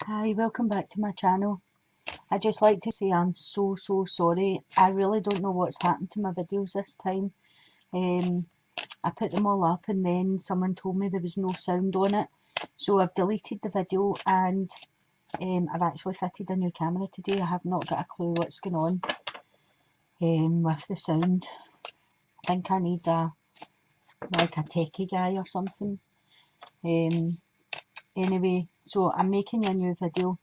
Hi, welcome back to my channel. I just like to say I'm so sorry. I really don't know what's happened to my videos this time. Um, I put them all up and then someone told me there was no sound on it. So I've deleted the video and I've actually fitted a new camera today. I have not got a clue what's going on with the sound. I think I need like a techie guy or something. Anyway, so I'm making a new video.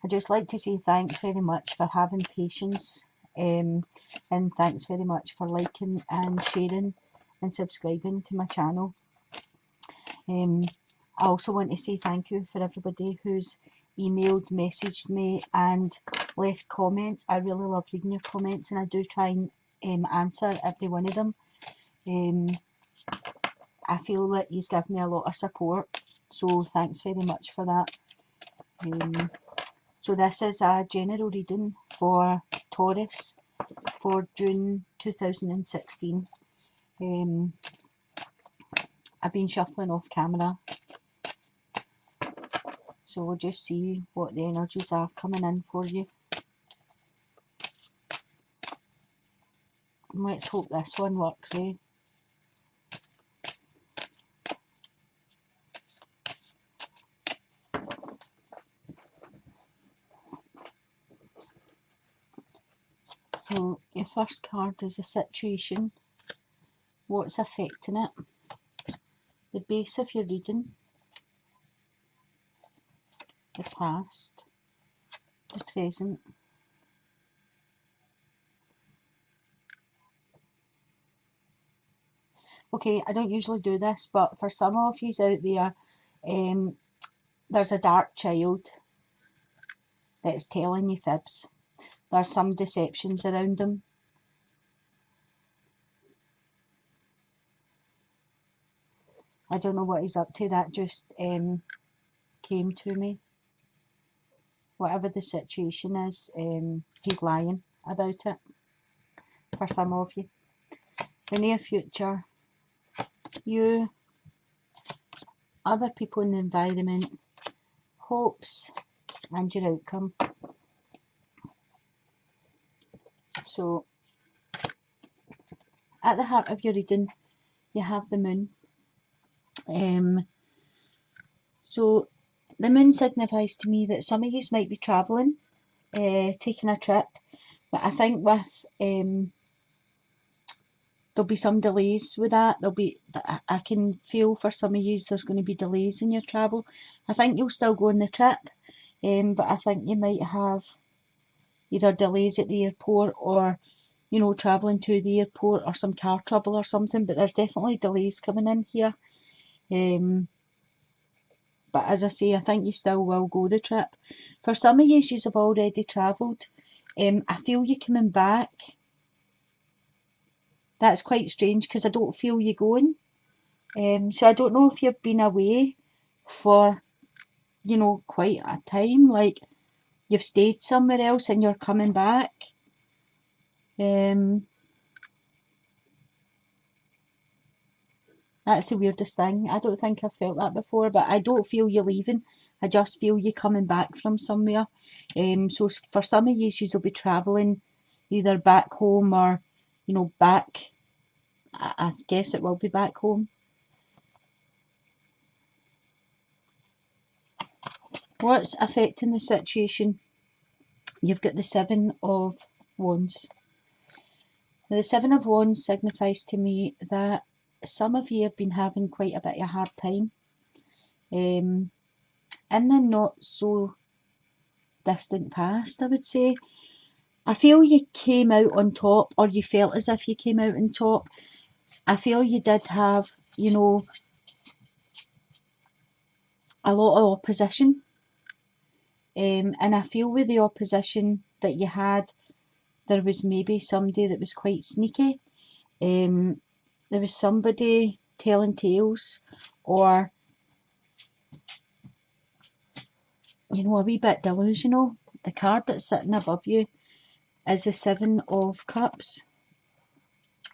I'd just like to say thanks very much for having patience, and thanks very much for liking and sharing and subscribing to my channel. I also want to say thank you for everybody who's emailed, messaged me and left comments. I really love reading your comments and I do try and answer every one of them. I feel that you've given me a lot of support, so thanks very much for that. So this is a general reading for Taurus for June 2016. I've been shuffling off camera, so we'll just see what the energies are coming in for you. And let's hope this one works, eh? So your first card is a situation. What's affecting it? The base of your reading. The past. The present. Okay, I don't usually do this, but for some of you out there, there's a dark child that's telling you fibs. There's some deceptions around them. I don't know what he's up to. That just came to me. Whatever the situation is, he's lying about it. For some of you. The near future. You, other people in the environment, hopes, and your outcome. So, at the heart of your reading, you have the moon. So, the moon signifies to me that some of you might be travelling, taking a trip, but I think with there'll be some delays with that. I can feel for some of you there's going to be delays in your travel. I think you'll still go on the trip, but I think you might have either delays at the airport or, you know, travelling to the airport or some car trouble or something. But there's definitely delays coming in here. But as I say, I think you still will go the trip. For some of you, have already travelled. I feel you coming back. That's quite strange because I don't feel you going. So I don't know if you've been away for, you know, quite a time. Like you've stayed somewhere else and you're coming back. That's the weirdest thing. I don't think I've felt that before, but I don't feel you leaving. I just feel you coming back from somewhere. So for some of you, you'll be travelling either back home or, you know, back. I guess it will be back home. What's affecting the situation? You've got the Seven of Wands. Now, the Seven of Wands signifies to me that some of you have been having quite a bit of a hard time. In the not so distant past, I would say. I feel you came out on top, or you felt as if you came out on top. I feel you did have, you know, a lot of opposition. And I feel with the opposition that you had, there was maybe somebody that was quite sneaky. There was somebody telling tales, or, you know, a wee bit delusional. The card that's sitting above you is the Seven of Cups.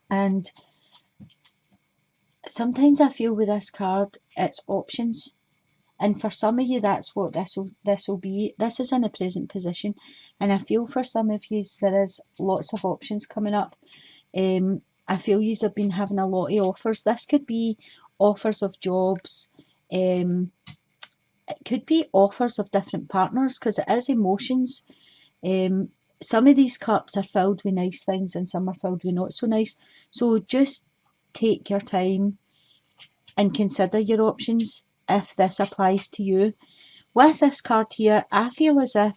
And sometimes I feel with this card, it's options. And for some of you, that's what this will be. This is in a present position, and I feel for some of you there is lots of options coming up. I feel you have been having a lot of offers. This could be offers of jobs. It could be offers of different partners, because it is emotions. Some of these cups are filled with nice things and some are filled with not so nice. So just take your time and consider your options if this applies to you. With this card here, I feel as if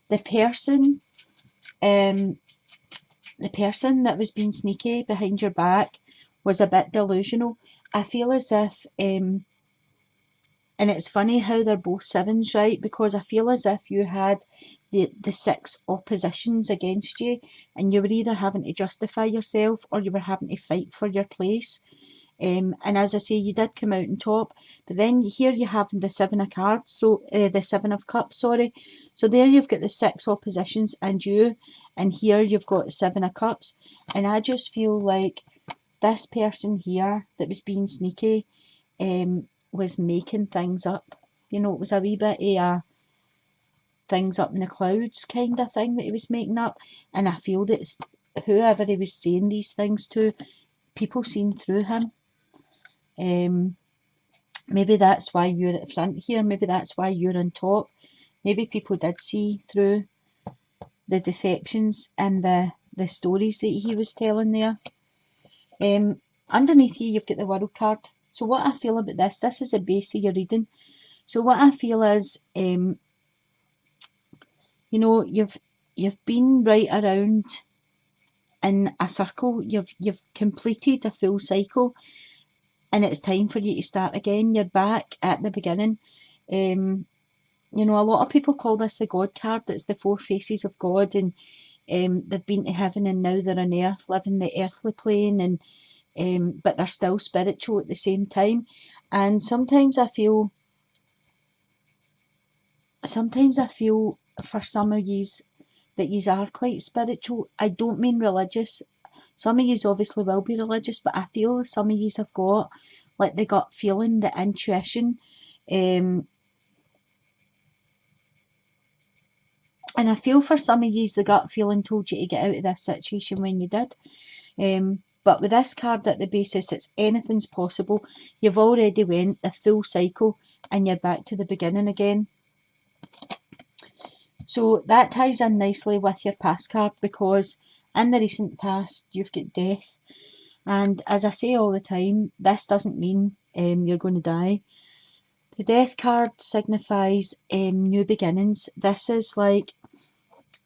the person um, the person that was being sneaky behind your back was a bit delusional. I feel as if and it's funny how they're both sevens, right? Because I feel as if you had the six oppositions against you, and you were either having to justify yourself or you were having to fight for your place. And as I say, you did come out on top, but then here you have the seven of cards, so the seven of cups, sorry. So there you've got the six oppositions and you, and here you've got seven of cups. And I just feel like this person here that was being sneaky was making things up. You know, it was a wee bit of things up in the clouds kind of thing that he was making up. And I feel that whoever he was saying these things to, people seen through him. Maybe that's why you're at the front here. Maybe that's why you're on top. Maybe people did see through the deceptions and the stories that he was telling there. Underneath here, you've got the World card. So what I feel about this is a base of your reading. So what I feel is, you know, you've been right around in a circle. You've completed a full cycle, and it's time for you to start again. You're back at the beginning. You know, a lot of people call this the God card. It's the four faces of God, and they've been to heaven and now they're on earth, living the earthly plane, and but they're still spiritual at the same time. And sometimes I feel for some of yous that yous are quite spiritual. I don't mean religious. Some of yous obviously will be religious, but I feel some of yous have got like the gut feeling, the intuition. Um, and I feel for some of yous the gut feeling told you to get out of this situation when you did. But with this card at the basis, it's anything's possible. You've already went the full cycle and you're back to the beginning again. So that ties in nicely with your past card, because in the recent past you've got death. And as I say all the time, this doesn't mean you're going to die. The death card signifies new beginnings. This is like,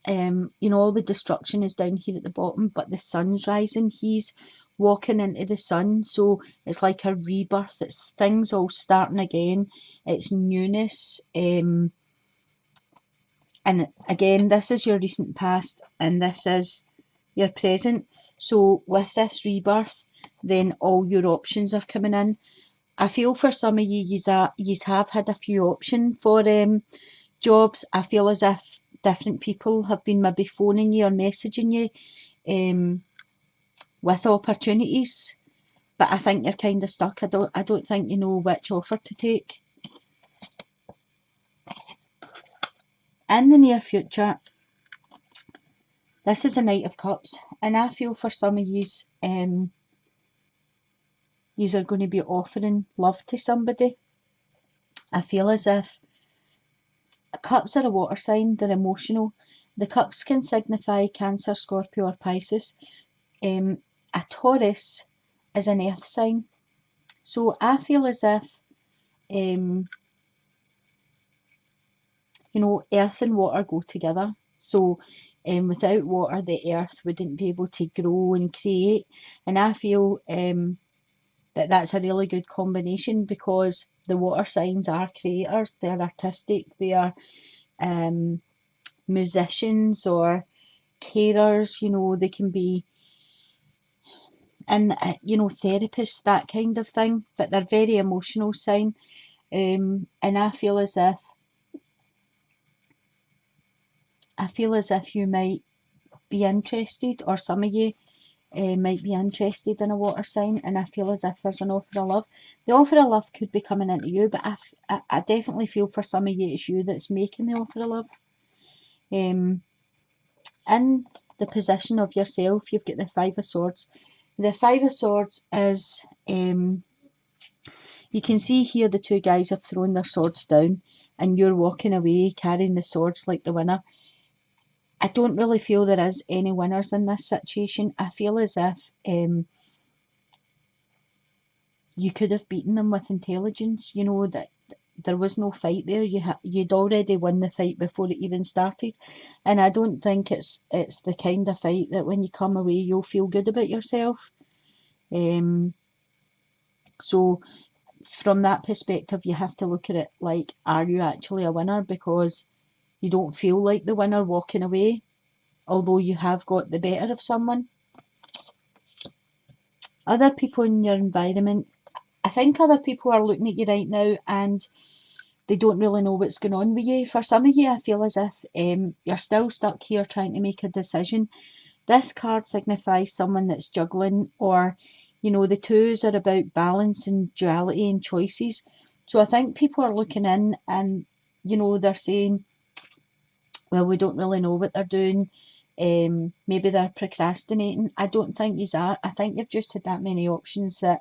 you know, all the destruction is down here at the bottom, but the sun's rising. He's walking into the sun, so it's like a rebirth. It's things all starting again. It's newness. And again, this is your recent past, and this is your present. So with this rebirth, then all your options are coming in. I feel for some of you, you have had a few options for jobs. I feel as if different people have been maybe phoning you or messaging you with opportunities, but I think you're kind of stuck. I don't think you know which offer to take. In the near future, this is a Knight of Cups, and I feel for some of yous, yous are going to be offering love to somebody. I feel as if cups are a water sign, they're emotional. The cups can signify Cancer, Scorpio or Pisces. A Taurus is an earth sign. So I feel as if, you know, earth and water go together. So without water, the earth wouldn't be able to grow and create. And I feel that that's a really good combination, because the water signs are creators, they're artistic, they are musicians or carers, you know, they can be and you know, therapists, that kind of thing, but they're very emotional sign. And I feel as if you might be interested, or some of you might be interested in a water sign, and I feel as if there's an offer of love. The offer of love could be coming into you, but I definitely feel for some of you it's you that's making the offer of love. In the position of yourself, you've got the Five of Swords. The Five of Swords is, you can see here the two guys have thrown their swords down and you're walking away carrying the swords like the winner. I don't really feel there is any winners in this situation. I feel as if you could have beaten them with intelligence, you know, that there was no fight there. You'd already won the fight before it even started, and I don't think it's the kind of fight that when you come away you'll feel good about yourself. So from that perspective, you have to look at it like, are you actually a winner? Because you don't feel like the winner walking away, although you have got the better of someone. Other people in your environment, I think other people are looking at you right now and they don't really know what's going on with you. For some of you, I feel as if you're still stuck here trying to make a decision. This card signifies someone that's juggling, or, you know, the twos are about balance and duality and choices. So I think people are looking in and, you know, they're saying, well, we don't really know what they're doing. Maybe they're procrastinating. I don't think you are. I think you've just had that many options that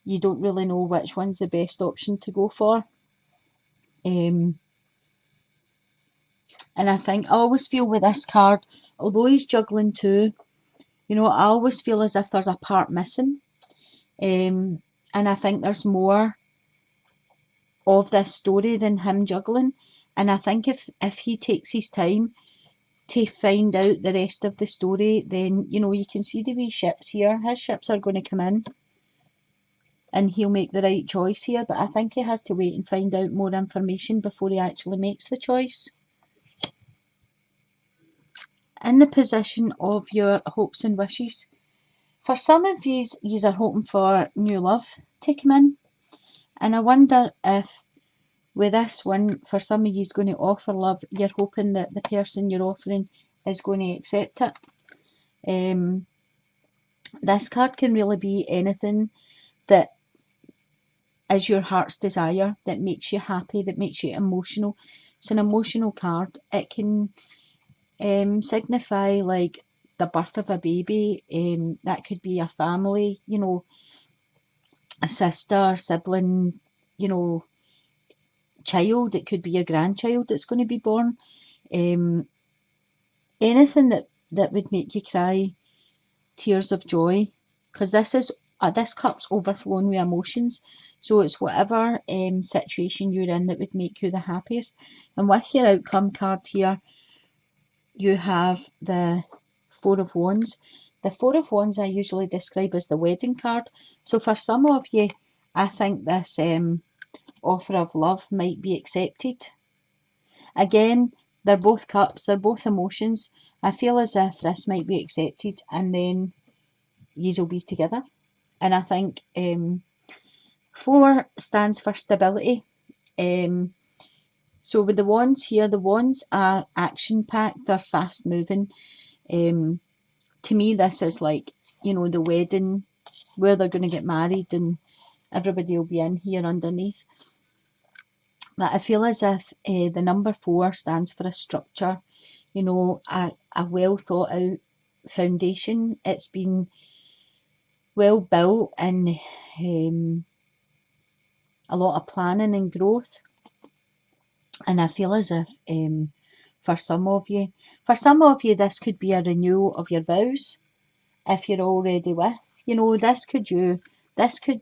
you don't really know which one's the best option to go for. And I think I always feel with this card, although he's juggling too, you know, I always feel as if there's a part missing. And I think there's more of this story than him juggling. And I think if he takes his time to find out the rest of the story, then, you know, you can see the wee ships here. His ships are going to come in and he'll make the right choice here. But I think he has to wait and find out more information before he actually makes the choice. In the position of your hopes and wishes, for some of you are hoping for new love to come in. And I wonder if with this one, for some of you is going to offer love, you're hoping that the person you're offering is going to accept it. This card can really be anything that is your heart's desire, that makes you happy, that makes you emotional. It's an emotional card. It can signify like the birth of a baby. That could be a family, you know, a sister, sibling, you know, child. It could be your grandchild that's going to be born. Anything that would make you cry tears of joy, because this cup's overflowing with emotions. So it's whatever situation you're in that would make you the happiest. And with your outcome card here, you have the Four of Wands. The Four of Wands I usually describe as the wedding card. So for some of you, I think this offer of love might be accepted. Again, they're both cups, they're both emotions. I feel as if this might be accepted and then yous will be together. And I think 4 stands for stability. So with the wands here, the wands are action-packed, they're fast-moving. To me, this is like, you know, the wedding where they're going to get married and everybody will be in here underneath. But I feel as if the number 4 stands for a structure, you know, a well thought out foundation. It's been well built and a lot of planning and growth. And I feel as if for some of you, this could be a renewal of your vows if you're already with. You know, this could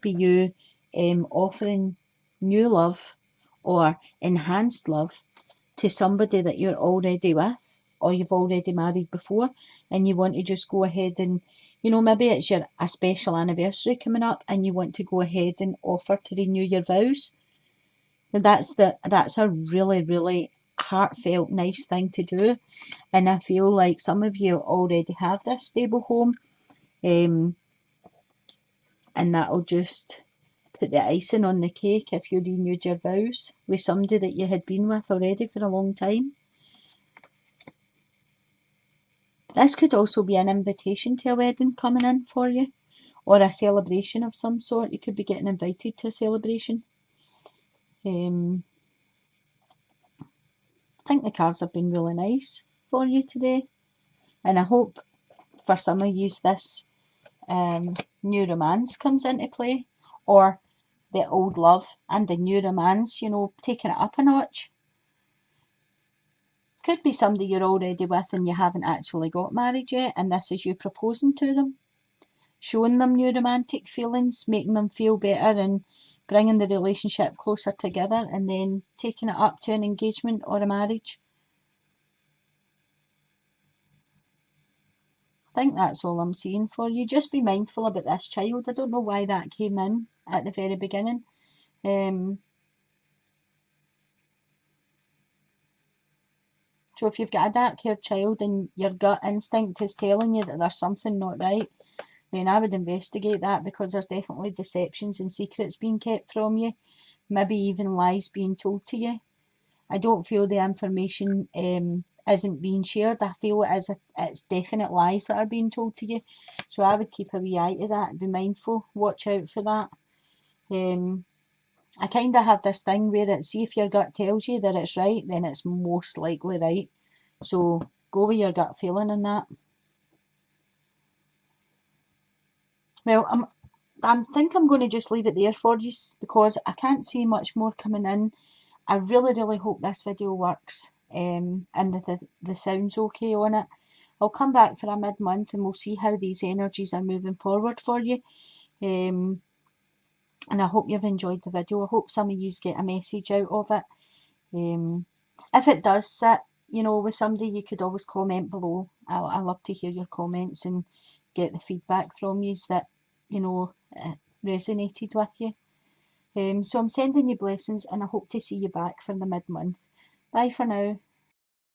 be you offering new love or enhanced love to somebody that you're already with or you've already married before, and you want to just go ahead and, you know, maybe it's a special anniversary coming up and you want to go ahead and offer to renew your vows. And that's a really, really heartfelt, nice thing to do. And I feel like some of you already have this stable home, and that'll just put the icing on the cake if you renewed your vows with somebody that you had been with already for a long time. This could also be an invitation to a wedding coming in for you, or a celebration of some sort. You could be getting invited to a celebration. I think the cards have been really nice for you today, and I hope for some of you this new romance comes into play, or the old love and the new romance, you know, taking it up a notch. Could be somebody you're already with and you haven't actually got married yet, and this is you proposing to them, showing them new romantic feelings, making them feel better and bringing the relationship closer together, and then taking it up to an engagement or a marriage. I think that's all I'm seeing for you. Just be mindful about this child. I don't know why that came in at the very beginning. So if you've got a dark-haired child and your gut instinct is telling you that there's something not right, then I would investigate that, because there's definitely deceptions and secrets being kept from you, maybe even lies being told to you. I don't feel the information isn't being shared. I feel it's definite lies that are being told to you. So I would keep a wee eye to that, be mindful, watch out for that. I kind of have this thing where see if your gut tells you that it's right, then it's most likely right. So go with your gut feeling in that. Well, I think I'm going to just leave it there for you, because I can't see much more coming in. I really hope this video works, and that the sound's okay on it. I'll come back for a mid-month and we'll see how these energies are moving forward for you. And I hope you've enjoyed the video. I hope some of you get a message out of it. If it does sit, you know, with somebody, you could always comment below. I love to hear your comments and get the feedback from you that, you know, resonated with you. So I'm sending you blessings, and I hope to see you back for the mid-month. Bye for now.